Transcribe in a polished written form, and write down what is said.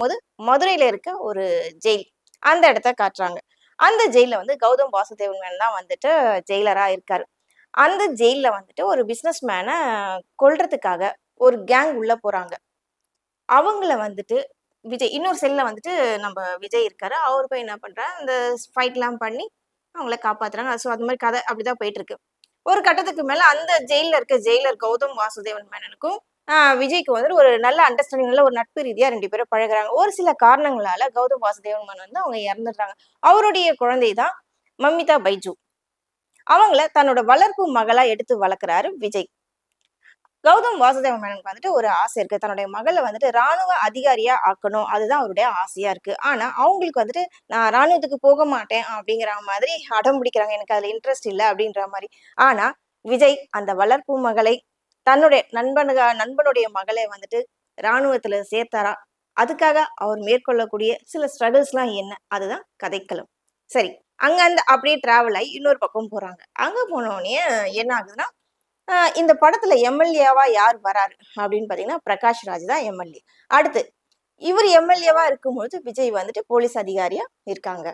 போது மதுரையில இருக்க ஒரு ஜெயில் அந்த இடத்த காட்டுறாங்க. அந்த ஜெயில்ல வந்து கௌதம் வாசுதேவன் மேனன் தான் வந்துட்டு ஜெயிலரா இருக்காரு. அந்த ஜெயில்ல வந்துட்டு ஒரு பிசினஸ் மேன கொல்றதுக்காக ஒரு கேங் உள்ள போறாங்க. அவங்கள வந்துட்டு விஜய் இன்னொரு செல்ல வந்துட்டு நம்ம விஜய் இருக்காரு. அவரு போய் என்ன பண்றாரு, அந்த ஃபைட்லாம் பண்ணி அவங்கள காப்பாத்துறாங்க. ஸோ அது மாரி கதை அப்படிதான் போயிட்டு இருக்கு. ஒரு கட்டத்துக்கு மேல அந்த ஜெயில்ல இருக்க ஜெயிலர் கௌதம் வாசுதேவன் மேனனுக்கும், விஜய்க்கு வந்துட்டு ஒரு நல்ல அண்டர்ஸ்டாண்டிங் நல்ல ஒரு நட்பு ரீதியா 2 பேரும் பழகுறாங்க. ஒரு சில காரணங்களால கௌதம் வாசுதேவன் மேனன் வந்து அவங்க இறந்துடுறாங்க. அவருடைய குழந்தை தான் மமிதா பைஜு. அவங்கள தன்னோட வளர்ப்பு மகளா எடுத்து வளர்க்குறாரு விஜய். கௌதம் வாசுதேவன் மேனனுக்கு வந்துட்டு ஒரு ஆசை இருக்கு. தன்னுடைய மகள வந்துட்டு ராணுவ அதிகாரியா ஆக்கணும். அதுதான் அவருடைய ஆசையா இருக்கு. ஆனா, அவங்களுக்கு வந்துட்டு நான் ராணுவத்துக்கு போக மாட்டேன் அப்படிங்கிற மாதிரி அடம் பிடிக்கிறாங்க. எனக்கு அதுல இன்ட்ரெஸ்ட் இல்ல அப்படின்ற மாரி. ஆனா, விஜய் அந்த வளர்ப்பு மகளை தன்னுடைய நண்பனுடைய மகளை வந்துட்டு ராணுவத்துல சேர்த்தாரா? அதுக்காக அவர் மேற்கொள்ளக்கூடிய சில ஸ்ட்ரகிள்ஸ்லாம் என்ன? அதுதான் கதைக்களம். சரி. அங்க அந்த அப்படியே டிராவல் ஆயி இன்னொரு பக்கம் போறாங்க. அங்க போனோனயே என்ன ஆகுதுன்னா, இந்த படத்துல எம்எல்ஏவா யார் வராரு அப்படின்னு பாத்தீங்கன்னா பிரகாஷ் ராஜ் தான் எம்எல்ஏ. அடுத்து இவர் எம்எல்ஏவா இருக்கும்போது விஜய் வந்துட்டு போலீஸ் அதிகாரியா இருக்காங்க.